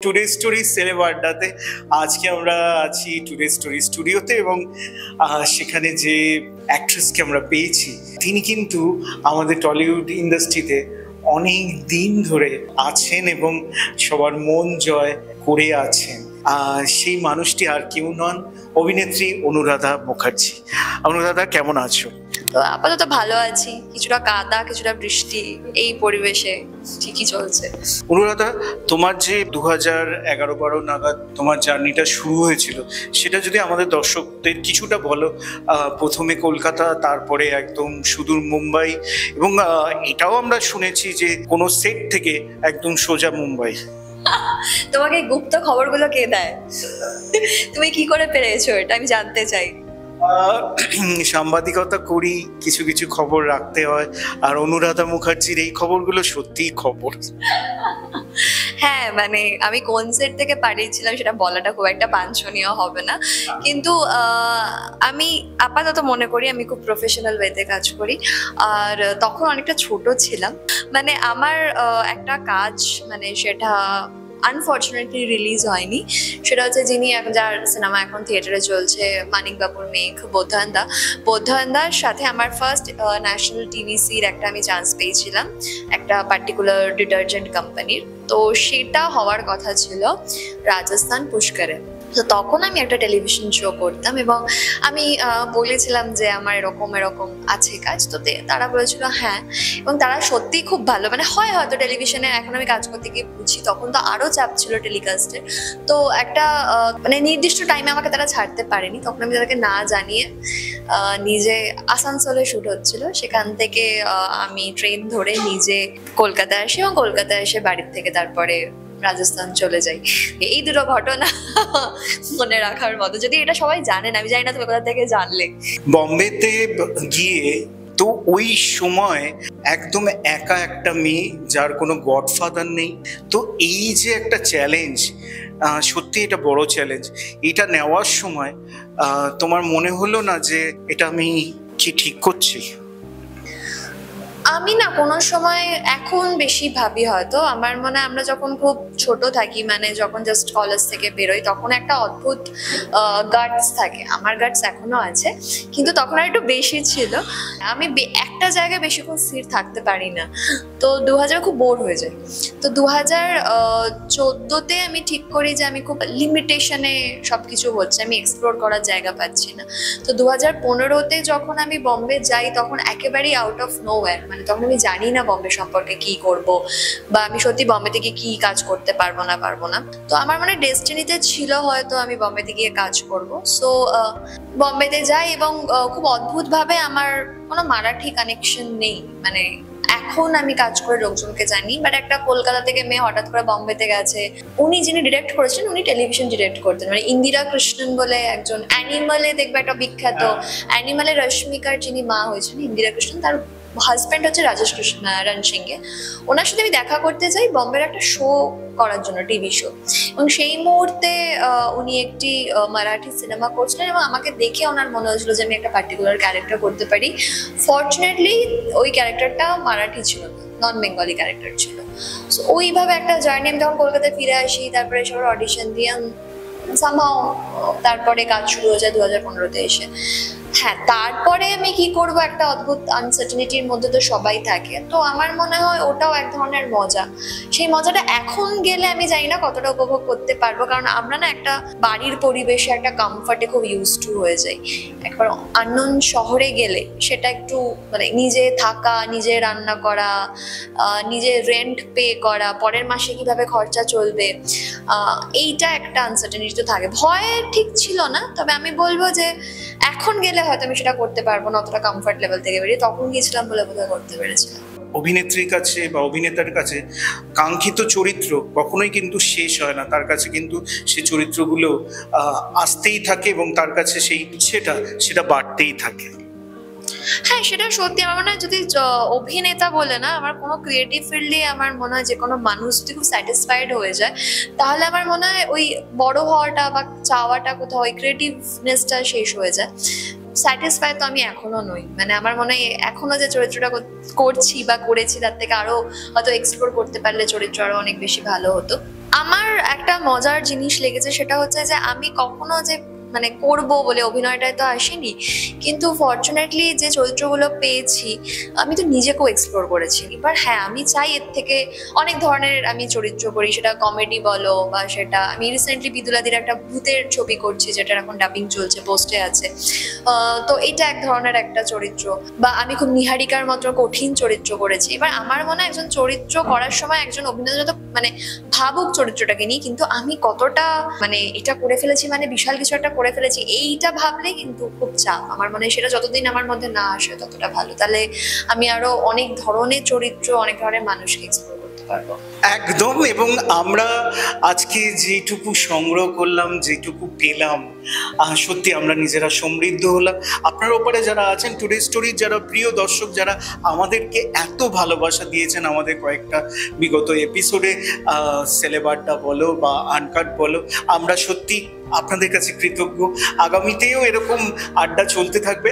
Today story celeb আড্ডাতে। আজকে আমরা আছি টুডে স্টোরি স্টুডিওতে এবং সেখানে যে অ্যাক্ট্রেসকে আমরা পেয়েছি তিনি কিন্তু আমাদের টলিউড ইন্ডাস্ট্রিতে অনেক দিন ধরে আছেন এবং সবার মন জয় করে আছেন। সেই মানুষটি আর কেউ নন, অভিনেত্রী অনুরাধা মুখার্জি। অনুরাধা, কেমন আছো? তো আপাতত ভালো আছি, কিছুটা কাদা কিছুটা বৃষ্টি, এই পরিবেশে ঠিকই চলছে। অনুরাধা, তোমার যে 2011-12 নাগাদ তোমার জার্নিটা শুরু হয়েছিল সেটা যদি আমাদের দর্শকদের কিছুটা বলো। প্রথমে কলকাতা, তারপরে একদম সুদূর মুম্বাই, এবং এটাও আমরা শুনেছি যে কোনো সেট থেকে একদম সোজা মুম্বাই। তোমাকে গুপ্ত খবরগুলো কে দেয়? তুমি কি করে পেরেছো এটা আমি জানতে চাই। সাংবাদিকতা করি, কিছু কিছু খবর রাখতে হয়, আর অনুরাধা মুখার্জির এই খবরগুলো সত্যিই খবর। হ্যাঁ, মানে আমি কোন সেট থেকে পাঠিয়েছিলাম সেটা বলাটা খুব একটা বাঞ্ছনীয় হবে না, কিন্তু আমি আপাতত মনে করি আমি খুব প্রফেশনাল ওয়েতে কাজ করি। আর তখন অনেকটা ছোট ছিলাম, মানে আমার একটা কাজ, মানে সেটা আনফর্চুনেটলি রিলিজ হয়নি। সেটা হচ্ছে যিনি যার সিনেমা এখন থিয়েটারে চলছে, মানিক বাবুর মেঘ, বোধানদার সাথে আমার ফার্স্ট ন্যাশনাল টিভিসির একটা আমি চান্স পেয়েছিলাম একটা পার্টিকুলার ডিটারজেন্ট কোম্পানির। তো সেটা হওয়ার কথা ছিল রাজস্থান পুষ্করে। তো তখন আমি একটা টেলিভিশন শো করতাম এবং আমি বলেছিলাম যে আমার এরকম এরকম আছে কাজ। তো তারা বলেছিল হ্যাঁ, এবং তারা সত্যিই খুব ভালো, মানে হয়তো টেলিভিশনে এখন আমি কাজ করতে গিয়ে বুঝছি, তখন তো আরও চাপ ছিল টেলিকাস্টের। তো একটা মানে নির্দিষ্ট টাইমে আমাকে তারা ছাড়তে পারেনি, তখন আমি তাদেরকে না জানিয়ে নিজে আসানসোলে শ্যুট হচ্ছিল, সেখান থেকে আমি ট্রেন ধরে নিজে কলকাতায় আসি এবং কলকাতায় এসে বাড়ির থেকে তারপরে রাজস্থান চলে যাই। এই দুটো ঘটনা মনে রাখার মতো, যদি এটা সবাই জানেন, আমি জানি না তুমি কোথা থেকে জানলে। বম্বেতে গিয়ে তো ওই সময় একদম একা একটা মেয়ে, যার কোনো গডফাদার নেই। তো এই যে একটা চ্যালেঞ্জ, সত্যি এটা বড় চ্যালেঞ্জ। এটা নেওয়ার সময় তোমার মনে হলো না যে এটা আমি কি ঠিক করছি? আমি না কোনো সময় এখন বেশি ভাবি, হয়তো আমার মনে হয় আমরা যখন খুব ছোট থাকি, মানে যখন জাস্ট কলেজ থেকে বেরোই, তখন একটা অদ্ভুত গাটস থাকে। আমার গাটস এখনো আছে, কিন্তু তখন আর একটু বেশি ছিল। আমি একটা জায়গায় বেশিক্ষণ স্থির থাকতে পারি না, তো 2000 খুব বোর হয়ে যায়। তো 2014-তে আমি ঠিক করি যে আমি খুব লিমিটেশনে সবকিছু হচ্ছে, আমি এক্সপ্লোর করার জায়গা পাচ্ছি না। তো 2015-তে যখন আমি বম্বে যাই, তখন একেবারেই আউট অফ নোওয়্যার, মানে তখন আমি জানি না বম্বে সম্পর্কে কি করব, বা আমি সত্যি বম্বে থেকে কি কাজ করতে পারবো না। তো আমার মানে ডেস্টিনিতে ছিল হয়তো আমি বম্বেতে গিয়ে কাজ করব। সো বম্বেতে যাই এবং খুব অদ্ভুতভাবে আমার কোনো মারাঠি কানেকশন নেই, মানে এখন আমি কাজ করে লোকজনকে জানি, বাট একটা কলকাতা থেকে মেয়ে হঠাৎ করে বম্বেতে গেছে। উনি যিনি ডিরেক্ট করেছিলেন, উনি টেলিভিশন ডিরেক্ট করতেন, মানে ইন্দিরা কৃষ্ণন বলে একজন, অ্যানিমালে দেখবে একটা বিখ্যাত, অ্যানিমালে রশ্মিকার যিনি মা হয়েছেন ইন্দিরা কৃষ্ণন, তার হাজব্যান্ড হচ্ছে রাজেশ রণসিংহে। ওনার সাথে আমি দেখা করতে যাই বম্বের একটা শো করার জন্য, টিভি শো, এবং সেই মুহূর্তে উনি একটি মারাঠি সিনেমা করছিলেন এবং আমাকে দেখে ওনার মনে হয়েছিল যে আমি একটা পার্টিকুলার ক্যারেক্টার করতে পারি। ফর্চুনেটলি ওই ক্যারেক্টারটা মারাঠি ছিল না, নন বেঙ্গলি ক্যারেক্টার ছিল। সো ওইভাবে একটা জার্নি। আমি তখন কলকাতায় ফিরে আসি, তারপরে সবার অডিশন দিয়ে সামহাও তারপরে কাজ শুরু হয়ে যায় 2015-তে এসে। হ্যাঁ, তারপরে আমি কি করব, একটা অদ্ভুত আনসার্টেনিটির মধ্যে তো সবাই থাকে। তো আমার মনে হয় ওটাও এক ধরনের মজা। সেই মজাটা এখন গেলে আমি জানি না কতটা উপভোগ করতে পারবো, কারণ আমরা না একটা বাড়ির পরিবেশে একটা কমফর্টে খুব ইউজ টু হয়ে যাই। একবার আননোন শহরে গেলে সেটা একটু, মানে নিজে থাকা, নিজে রান্না করা, নিজে রেন্ট পে করা, পরের মাসে কিভাবে খরচা চলবে, এইটা একটা আনসার্টেনিটি তো থাকে। ভয় ঠিক ছিল না, তবে আমি বলবো যে এখন গেলে হয়তো আমি সেটা করতে পারবো না অতটা কমফর্ট লেভেল থেকে বেরিয়ে। তখন গিয়েছিলাম বলে বোধহয় করতে পেরেছিলাম। অভিনেত্রীর কাছে বা অভিনেতার কাছে কাঙ্ক্ষিত চরিত্র কখনোই কিন্তু শেষ হয় না, তার কাছে কিন্তু সেই চরিত্রগুলো আসতেই থাকে এবং তার কাছে সেই ইচ্ছেটা সেটা বাড়তেই থাকে। হ্যাঁ, সেটা সত্যি। আমার মনে হয় যদি অভিনেতা বলে না, আমার কোনো ক্রিয়েটিভ ফিল্ডে আমার মনে হয় যে কোনো মানুষ যদি খুব স্যাটিসফাইড হয়ে যায়, তাহলে আমার মনে হয় ওই বড় হওয়াটা বা চাওয়াটা কোথাও, ওই ক্রিয়েটিভনেসটা শেষ হয়ে যায়। স্যাটিসফাই তো আমি এখনো নই, মানে আমার মনে হয় এখনো যে চরিত্রটা করছি বা করেছি তার থেকে আরো হয়তো এক্সপ্লোর করতে পারলে চরিত্র আরো অনেক বেশি ভালো হতো। আমার একটা মজার জিনিস লেগেছে, সেটা হচ্ছে যে আমি কখনো যে মানে করব বলে অভিনয়টায় তো আসিনি, কিন্তু ফরচুনেটলি যে চরিত্রগুলো পেয়েছি আমি তো নিজেকেও এক্সপ্লোর করেছি। এবার হ্যাঁ, আমি চাই এর থেকে অনেক ধরনের আমি চরিত্র করি, সেটা কমেডি বলো বা সেটা আমি রিসেন্টলি বিদুলাদির একটা ভূতের ছবি করছি, যেটা এখন ডাবিং চলছে, পোস্টে আছে। তো এটা এক ধরনের একটা চরিত্র। বা আমি খুব নিহারিকার মতো কঠিন চরিত্র করেছি। এবার আমার মনে হয় একজন চরিত্র করার সময় একজন অভিনেতা যত মানে ভাবুক চরিত্রটাকে নিয়ে, কিন্তু আমি কতটা মানে এটা করে ফেলেছি, মানে বিশাল কিছু একটা করে ফেলেছি, এইটা ভাবলে কিন্তু খুব চাপ। আমার মনে হয় সেটা যতদিন আমার মধ্যে না আসে ততটা ভালো, তাহলে আমি আরো অনেক ধরনের চরিত্র, অনেক ধরনের মানুষকে এক্সপ্লোর করতে পারবো। একদম। এবং আমরা আজকে যেটুকু সংগ্রহ করলাম, যেটুকু পেলাম, সত্যি আমরা নিজেরা সমৃদ্ধ হলাম। আপনার ওপরে যারা আছেন, টুডে স্টোরির যারা প্রিয় দর্শক, যারা আমাদেরকে এত ভালোবাসা দিয়েছেন আমাদের কয়েকটা বিগত এপিসোডে, সেলেব আড্ডা বলো বা আনকাট বলো, আমরা সত্যি আপনাদের কাছে কৃতজ্ঞ। আগামীতেও এরকম আড্ডা চলতে থাকবে।